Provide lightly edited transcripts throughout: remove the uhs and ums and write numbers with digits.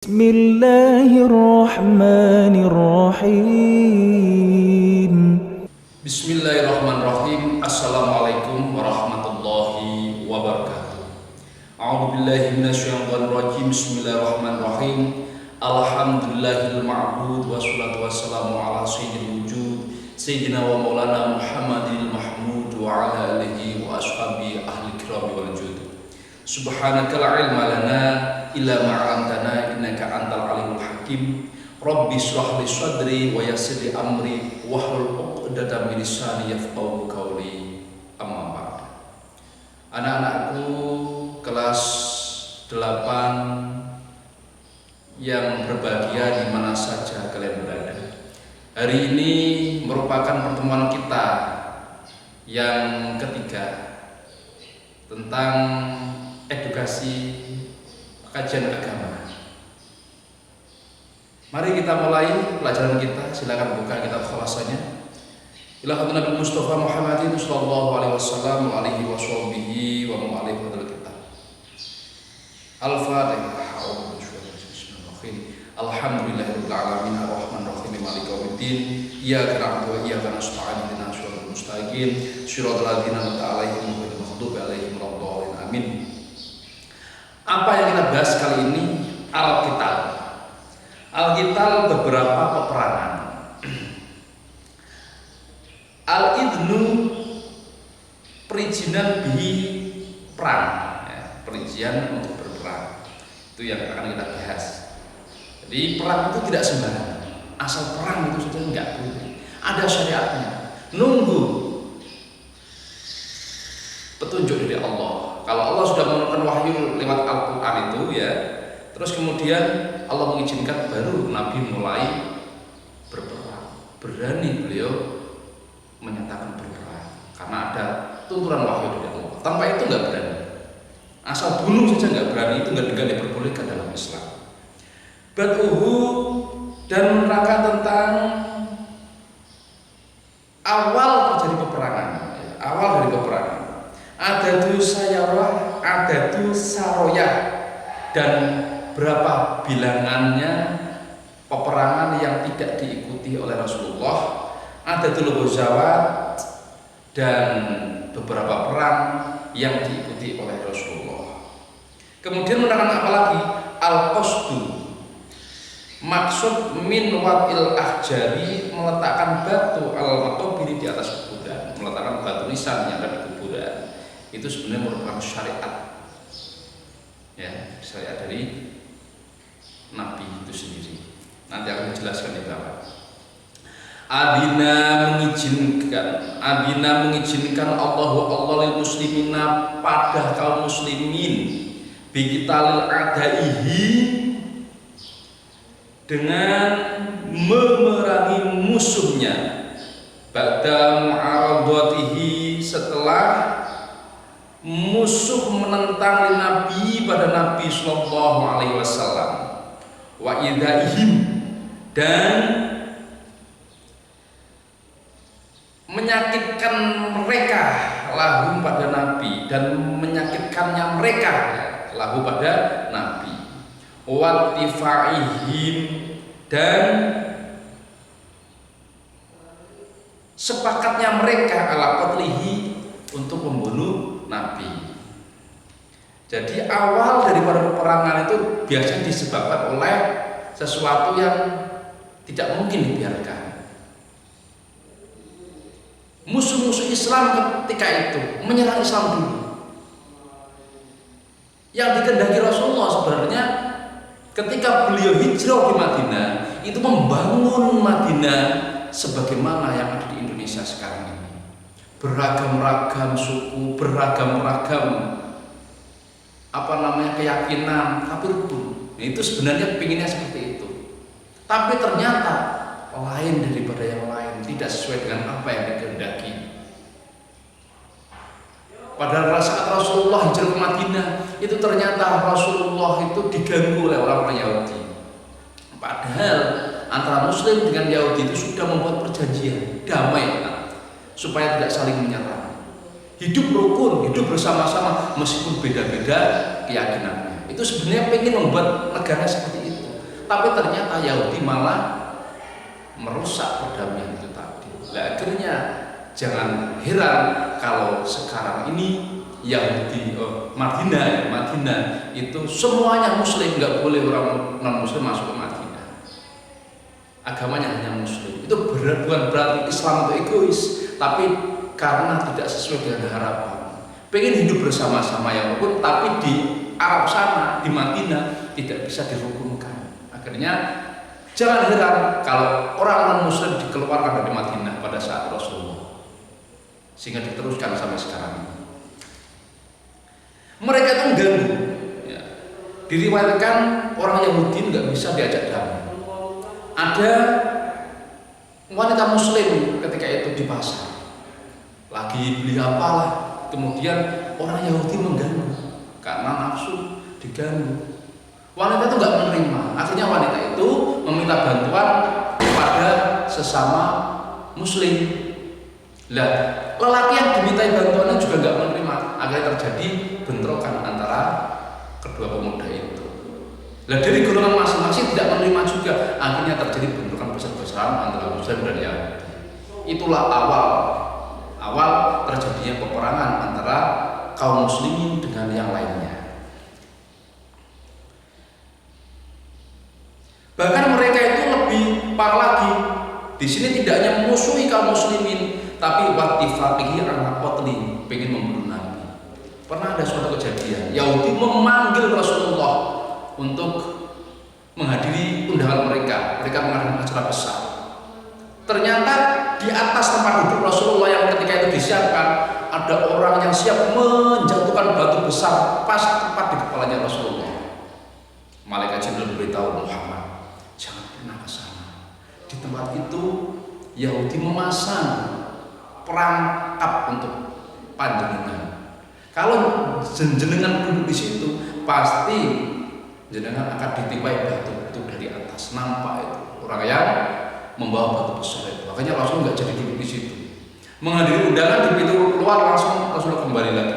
Bismillahirrahmanirrahim. Bismillahirrahmanirrahim. Assalamualaikum warahmatullahi wabarakatuh. A'udzubillahi minasyaitonirrajim. Bismillahirrahmanirrahim. Alhamdulillahil ma'bud wassalatu wassalamu ala sayyidil wujud sayyidina wa maulana Muhammadil mahmud wa ala alihi wa ashabi ahli kirami wal jud. Subhanaka la ilma lana illa ma 'allamtana innaka antal alimul hakim. Rabbi shrah li sadri wa yassir li amri wahlul 'uqdatam min lisani yafqahu qawli. Amma ba'd. Anak-anakku kelas 8 yang berbahagia di mana saja kalian berada. Hari ini merupakan pertemuan kita yang ketiga tentang edukasi kajian agama. Mari kita mulai pelajaran kita. Silakan buka kitab khalasanya. Ila hadratin Nabi Mustafa Muhammadin sallallahu alaihi wasallam wa alihi washabihi wa mu'alif hadal kitab. Al-Fatihah. Alhamdulillahirabbil alamin arrahmanir rahim maliki yaumiddin iyyaka na'budu wa iyyaka nasta'in ihdinas siratal mustaqim siratal ladzina an'amta 'alaihim ghairil maghdubi 'alaihim waladdallin amin. Apa yang kita bahas kali ini? Al-Qital. Al-Qital beberapa peperangan. Al-idnu perizinan bihi perang, ya, perizinan untuk berperang. Itu yang akan kita bahas. Jadi perang itu tidak sembarangan. Asal perang itu sudah enggak boleh. Ada syariatnya. Nunggu petunjuk dari Allah. Kalau Allah sudah menurunkan wahyu lewat Al-Quran itu, ya, terus kemudian Allah mengizinkan baru Nabi mulai berperang. Berani beliau menyatakan berperang karena ada tuntunan wahyu dari Allah. Tanpa itu nggak berani. Asal bunuh saja nggak berani, itu nggak diperbolehkan dalam Islam. Bad'uhu dan menerangkan tentang awal terjadi peperangan, ya, awal dari peperangan. Adadu sayarah, adadu saroyah, dan berapa bilangannya peperangan yang tidak diikuti oleh Rasulullah. Adadul ghazawat, dan beberapa perang yang diikuti oleh Rasulullah. Kemudian menerangkan apa lagi? Al-qasdu, maksud min watil ahjari, meletakkan batu al-maqabiri di atas kuburan, meletakkan batu nisan yang ada di kuburan. Itu sebenarnya merupakan syariat, ya, syariat dari Nabi itu sendiri. Nanti akan dijelaskan di bawah. Abina mengizinkan Allah lil muslimina pada kaum muslimin biqitalil adaihi, dengan memerangi musuhnya, ba'da mu'aradatihi, setelah musuh menentang Nabi pada Nabi sallallahu alaihi wasallam, wa idaihim, dan menyakitkan mereka lahu pada Nabi, dan menyakitkannya mereka lahu pada Nabi, wattifaihim, dan sepakatnya mereka ala qatlihi, untuk membunuh Nabi. Jadi awal daripada peperangan itu biasanya disebabkan oleh sesuatu yang tidak mungkin dibiarkan. Musuh-musuh Islam ketika itu menyerang Islam dulu. Yang dikehendaki Rasulullah sebenarnya ketika beliau hijrah di Madinah, itu membangun Madinah sebagaimana yang ada di Indonesia sekarang ini. Beragam-ragam suku, beragam-ragam keyakinan, tapi rukun. Nah, itu sebenarnya pinginnya seperti itu. Tapi ternyata lain daripada yang lain, tidak sesuai dengan apa yang dikehendaki. Padahal saat Rasulullah hijrah ke Madinah, itu ternyata Rasulullah itu diganggu oleh orang-orang Yahudi. Padahal antara Muslim dengan Yahudi itu sudah membuat perjanjian damai, supaya tidak saling menyerang. Hidup rukun, hidup bersama-sama meskipun beda-beda keyakinannya. Itu sebenarnya pengen membuat negara seperti itu. tapi ternyata Yahudi malah merusak perdamaian itu tadi. Nah, akhirnya jangan heran kalau sekarang ini Yahudi Madinah itu semuanya Muslim, nggak boleh orang non Muslim masuk ke Madinah. Agamanya hanya Muslim. Itu bukan berarti Islam itu egois, tapi karena tidak sesuai dengan harapan. Pengen hidup bersama-sama ya walaupun, tapi di Arab sana, di Madinah tidak bisa dirukunkan. Akhirnya jangan heran kalau orang non Muslim dikeluarkan dari Madinah pada saat Rasulullah, sehingga diteruskan sampai sekarang ini. Mereka itu mengganggu. Ya. Diriwayatkan orang Yahudi nggak bisa diajak damai. Ada wanita Muslim ketika itu di pasar, lagi beli apalah, kemudian orang Yahudi mengganggu karena nafsu diganggu. Wanita itu nggak menerima. Akhirnya wanita itu meminta bantuan kepada sesama Muslim. Lah, lelaki yang dimintai bantuannya juga nggak menerima. Akhirnya terjadi bentrokan antara kedua pemuda itu. Lah, dari golongan masing-masing tidak menerima juga. Akhirnya terjadi bentrokan besar-besaran antara Muslim dan Yahudi. Itulah awal terjadinya peperangan antara kaum muslimin dengan yang lainnya. Bahkan mereka itu lebih parah lagi. Di sini tidak hanya memusuhi kaum muslimin, tapi wattifaqihi ala qatli, pengen membunuh Nabi. Pernah ada suatu kejadian, Yahudi memanggil Rasulullah untuk menghadiri undangan mereka. Mereka mengadakan acara besar. Ternyata di atas tempat duduk Rasulullah yang ketika itu disiapkan, ada orang yang siap menjatuhkan batu besar pas tepat di kepalanya Rasulullah. Malaikat Jibril beritahu Muhammad, jangan pernah ke sana. Di tempat itu Yahudi memasang perangkap untuk panjenengan. Kalau jenengan duduk di situ, pasti jenengan akan ditimpai batu itu dari atas. Nampak itu orang yang membawa batu besar itu. Makanya Rasul nggak jadi duduk di situ. Menghadiri undangan di pintu luar, langsung Rasulullah kembali lagi.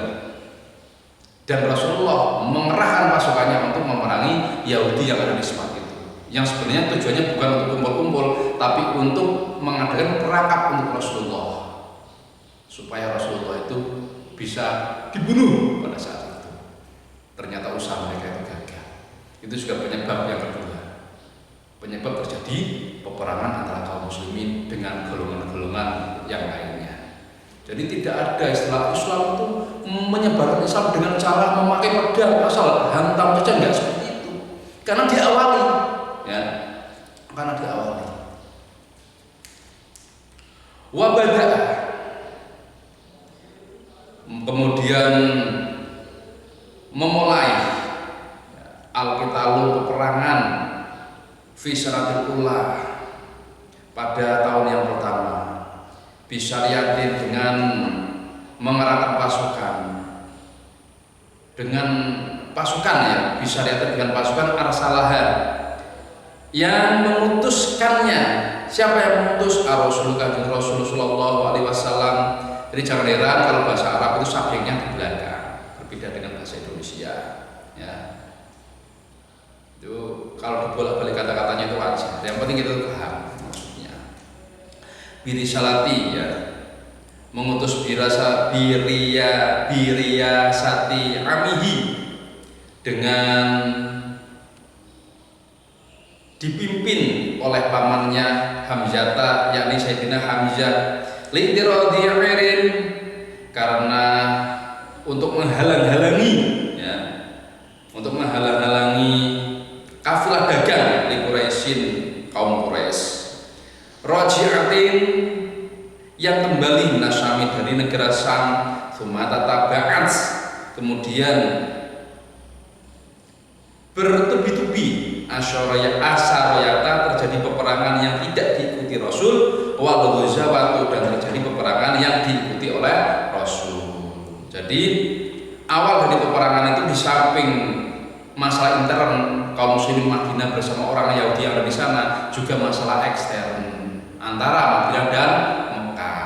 Dan Rasulullah mengerahkan pasukannya untuk memerangi Yahudi yang ada di tempat itu. Yang sebenarnya tujuannya bukan untuk kumpul-kumpul, tapi untuk mengadakan perangkap untuk Rasulullah, supaya Rasulullah itu bisa dibunuh pada saat itu. Ternyata usaha mereka itu gagal. Itu juga penyebab yang kedua. Penyebab terjadi peperangan antara kaum muslimin dengan golongan-golongan yang lainnya. Jadi tidak ada istilah Islam itu menyebarkan Islam dengan cara memakai pedang asal hantam saja, enggak seperti itu. Karena diawali, ya, karena diawali. Wabada, kemudian memulai al-qitalu, peperangan fi syaratil ula pada tahun yang pertama, bisyariatin, dengan mengerahkan pasukan, dengan pasukan ya, bisyariatin dengan pasukan arsalaha, yang memutuskannya. Siapa yang memutus? Rasulullah sallallahu alaihi wasallam. Jadi jangan heran kalau bahasa Arab itu subjeknya di belakang, berbeda dengan bahasa Indonesia ya. Itu kalau dibolak-balik kata-katanya itu wajar. Yang penting itu paham maksudnya. Birisalati ya, mengutus biriyasati amihi, dengan dipimpin oleh pamannya Hamzata, yakni Sayyidina Hamzah, li'tiradi'irin, karena untuk menghalang-halangi ya, untuk menghalang-halangi kafilah dagang di Quraisyin, kaum Quraisy. Raji'atin, yang kembali nasyami dari negara Syam, tsumata taba'at, kemudian bertubi-tubi asyarayata, terjadi peperangan yang tidak diikuti Rasul, wal ghazawatu, dan terjadi peperangan yang diikuti oleh Rasul. Jadi awal dari peperangan itu, di samping masalah intern kaum muslimin Madinah bersama orang Yahudi yang ada di sana, juga masalah ekstern antara Madinah dan Mekah.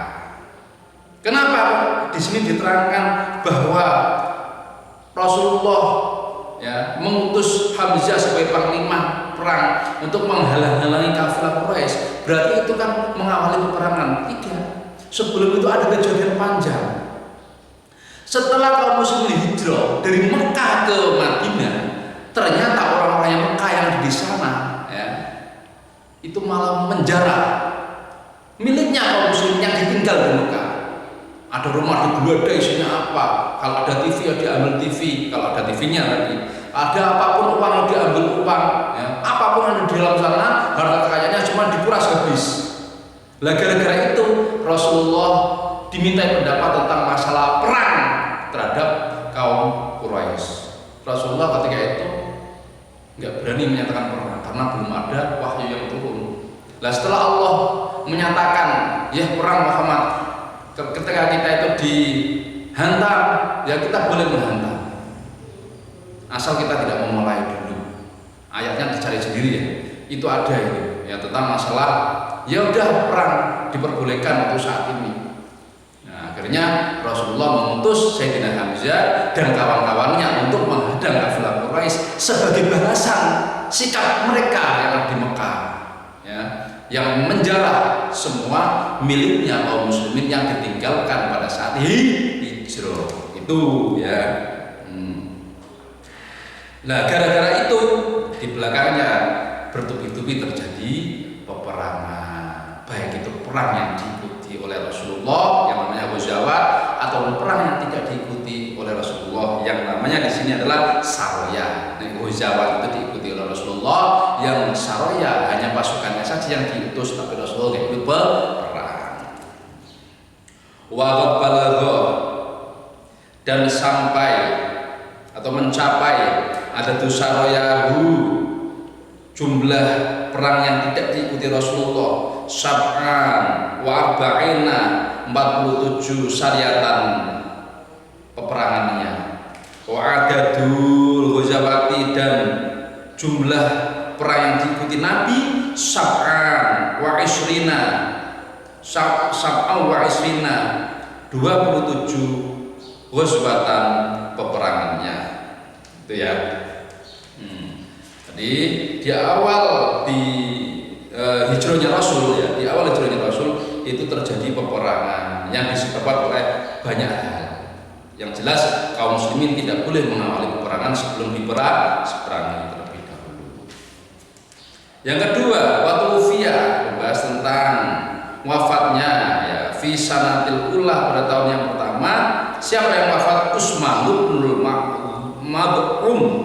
Kenapa di sini diterangkan bahwa Rasulullah ya mengutus Hamzah sebagai panglima perang untuk menghalang-halangi kafilah Quraisy, berarti itu kan mengawali peperangan. Tidak. Sebelum itu ada kejadian panjang. Setelah kaum muslimin hijrah dari Mekah ke Madinah, ternyata orang-orang yang Mekah yang di sana ya, itu malah menjarah miliknya kaum muslimin yang ditinggal di Mekah. Ada rumah digeledah isinya apa? Kalau ada TV ya diambil TV, kalau ada TV-nya lagi. Ada apapun uang yang diambil uang, ya. Apapun yang ada di dalam sana, harta kekayaannya cuma dikuras habis. Lah gara-gara itu Rasulullah dimintai pendapat tentang masalah perang terhadap kaum Quraisy. Rasulullah ketika itu nggak berani menyatakan perang karena belum ada wahyu yang turun. Lah setelah Allah menyatakan ya perang Muhammad, ketika kita itu dihantam, ya kita boleh menghantam, asal kita tidak memulai dulu. Ayatnya dicari sendiri ya, itu ada itu ya tentang masalah ya udah perang diperbolehkan untuk saat ini. Nah, akhirnya Rasulullah mengutus Sayyidina Hamzah dan kawan-kawannya untuk menghadang kafilah Quraisy sebagai balasan sikap mereka yang ada di Mekah, ya, yang menjarah semua miliknya kaum muslimin yang ditinggalkan pada saat hijrah itu ya. Nah, gara-gara itu di belakangnya bertubi-tubi terjadi peperangan, baik itu perang yang diikuti oleh Rasulullah yang namanya Ghazawat atau perang yang tidak diikuti oleh Rasulullah yang namanya di sini adalah Saraya. Nah, Ghazawat itu diikuti oleh Rasulullah, yang Saraya hanya pasukannya saja yang diutus, tapi Rasulullah tidak ikut perang. Wa balagha, dan sampai atau mencapai ada Sarayahu, jumlah perang yang tidak diikuti Rasulullah sab'an wa arba'ina, 47 syariatan peperangannya. Wa adadul ghazawati, dan jumlah perang yang diikuti Nabi sab'an wa isrina, sab'an wa isrina, 27 ghazwatan peperangannya. Itu ya. Jadi di awal hijrahnya Rasul ya, di awal hijrahnya Rasul itu terjadi peperangan yang disebabkan oleh banyak hal. Yang jelas kaum muslimin tidak boleh mengawali peperangan sebelum diperangi terlebih dahulu. Yang kedua, watufiyah, membahas tentang wafatnya ya, fi sanatil ula, pada tahun yang pertama. Siapa yang wafat? Utsman bin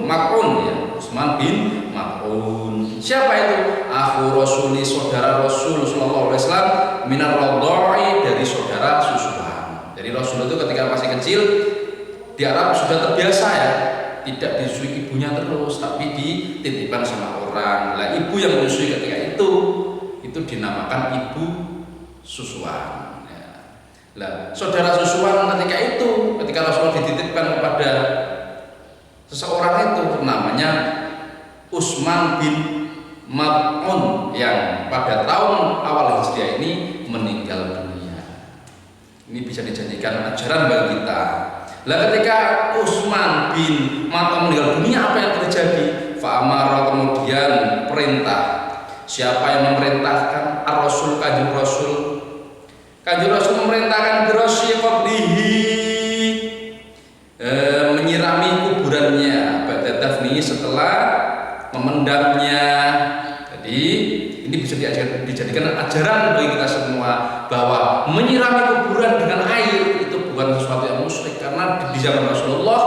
Maz'un ya, Utsman bin Maz'un. Siapa itu? Akhu Rasuli, saudara Rasul sallallahu alaihi wasallam, minar radha'i, dari saudara susuan. Jadi Rasul itu ketika masih kecil di Arab sudah terbiasa ya, tidak disusui ibunya terus, tapi dititipkan sama orang. Lah ibu yang menyusui ketika itu dinamakan ibu susuan. Ya. Lah saudara susuan ketika Rasulullah dititipkan kepada seseorang itu namanya Utsman bin Maz'un yang pada tahun awal Hijriah ini meninggal dunia. Ini bisa dijadikan ajaran bagi kita. Lah ketika Utsman bin Maz'un meninggal dunia, apa yang terjadi? Fa'amara, kemudian perintah. Siapa yang memerintahkan? Ar-Rasul, Kanjeng Rasul. Kanjeng Rasul memerintahkan birasyi qabrihi, menyirami kuburannya, ba'da dafni, setelah memendamnya. Jadi ini bisa dijadikan ajaran bagi kita semua bahwa menyirami kuburan dengan air itu bukan sesuatu yang musyrik, karena di zaman Rasulullah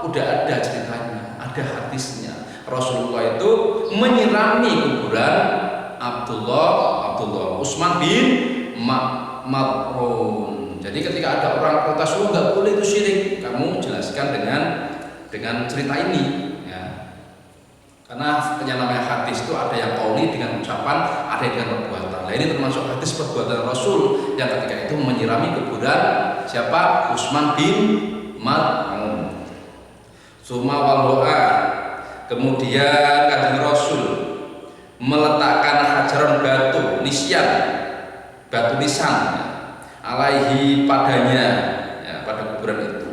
udah ada ceritanya, ada hadisnya. Rasulullah itu menyirami kuburan Abdullah Utsman bin Maz'un. Jadi ketika ada orang protes, "Oh, nggak boleh itu syirik," kamu jelaskan dengan cerita ini ya. Karena yang namanya hadis itu ada yang qauli dengan ucapan, ada yang dengan perbuatan. Nah, ini termasuk hadis perbuatan Rasul yang ketika itu menyirami kuburan siapa? Utsman bin Maz'un. Suma wal doa, kemudian Kanjeng Rasul meletakkan hajaran batu nisyan, batu nisan alaihi, padanya ya, pada kuburan itu.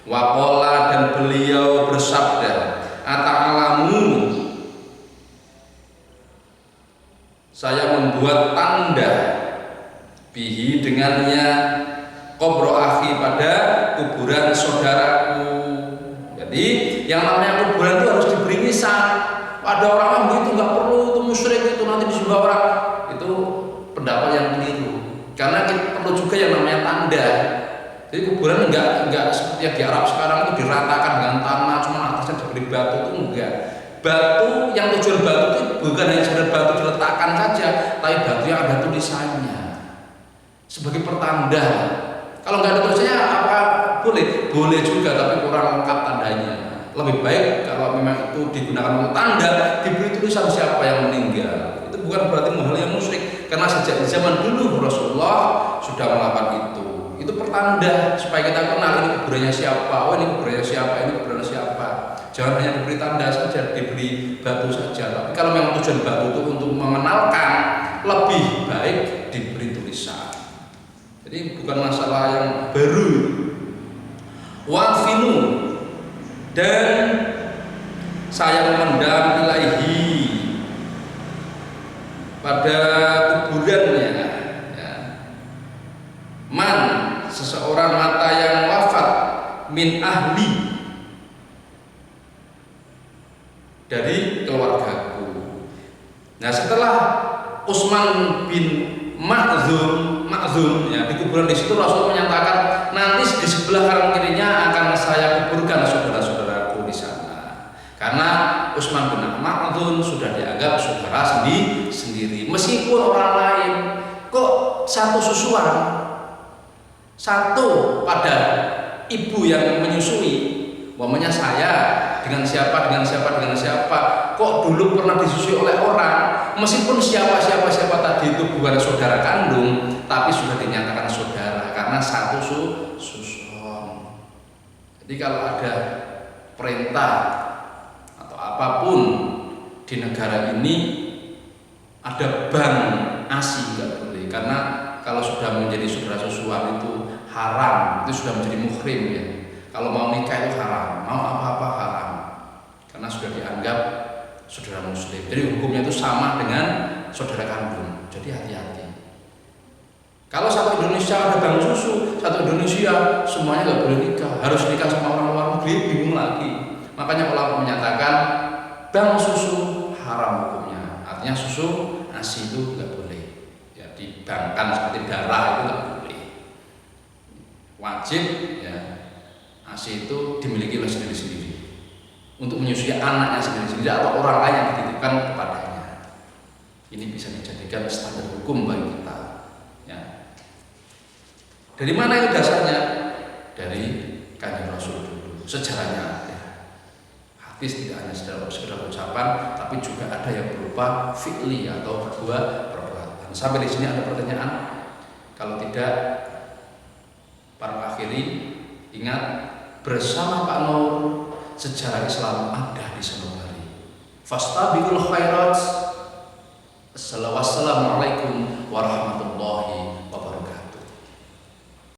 Waqala, dan beliau bersabda, ata'alamu, saya membuat tanda bihi dengannya qabro akhi pada kuburan saudaraku. Jadi yang namanya kuburan itu harus diberi nisan. Ada orang yang itu nggak perlu, itu musyrik, itu nanti disembah orang. Itu pendapat yang keliru. Karena kita perlu juga yang namanya tanda. Jadi kuburan enggak seperti yang di Arab sekarang itu diratakan dengan tanah, cuma atasnya diberi batu, itu enggak. Batu yang tujuan batu itu bukan hanya sekedar batu diletakkan saja, tapi batu yang ada tulisannya sebagai pertanda. Kalau nggak ada tulisannya apa boleh? Boleh juga, tapi kurang lengkap tandanya. Lebih baik kalau memang itu digunakan untuk tanda, diberi tulisan siapa yang meninggal. Itu bukan berarti hal yang musyrik, karena sejak zaman dulu Rasulullah sudah melakukan itu. Itu pertanda supaya kita kenal ini kuburannya siapa, oh ini kuburannya siapa, ini kuburannya siapa. Jangan hanya diberi tanda saja, diberi batu saja. Tapi kalau memang tujuan batu itu untuk mengenalkan, lebih baik diberi tulisan. Jadi bukan masalah yang baru. Wafinu, dan saya memendam ilaihi pada kuburannya, ya. Man, seseorang mata yang wafat min ahli, dari keluargaku. Nah, setelah Utsman bin Ma'zun ya, di kuburan di situ Rasul menyatakan nanti di sebelah kanan kirinya akan saya kuburkan saudara-saudaraku di sana. Karena Utsman bin Ma'zun sudah dianggap saudara sendiri. Meskipun orang lain kok satu susuan, satu pada ibu yang menyusui. Umpamanya saya dengan siapa, kok dulu pernah disusui oleh orang, meskipun siapa tadi itu bukan saudara kandung, tapi sudah dinyatakan saudara karena satu susun. Jadi kalau ada perintah atau apapun di negara ini, ada bank ASI nggak boleh, karena kalau sudah menjadi saudara susuan itu haram, itu sudah menjadi muhrim ya. Kalau mau nikah itu haram, mau apa-apa haram, karena sudah dianggap saudara muslim. Jadi hukumnya itu sama dengan saudara kandung. Jadi hati-hati. Kalau satu Indonesia ada bank susu, satu Indonesia semuanya nggak boleh nikah, harus nikah sama orang luar negeri, bingung lagi. Makanya ulama menyatakan bank susu haram hukumnya. Artinya susu ASI itu nggak boleh. Ya, dibangkan seperti darah itu nggak boleh. Wajib ya. ASI itu dimiliki oleh sendiri-sendiri untuk menyusui anaknya sendiri-sendiri atau orang lain yang dititipkan kepadanya. Ini bisa dijadikan standar hukum bagi kita. Ya. Dari mana itu dasarnya? Dari Kanjeng Rasul dulu. Sejarahnya ada. Hadis tidak hanya sekedar ucapan, tapi juga ada yang berupa fi'li atau perbuatan. Sampai di sini ada pertanyaan? Kalau tidak, para akhiri ingat, bersama Pak Nur sejarah Islam ada di sanubari. Fastabiqul khairat. Assalamualaikum warahmatullahi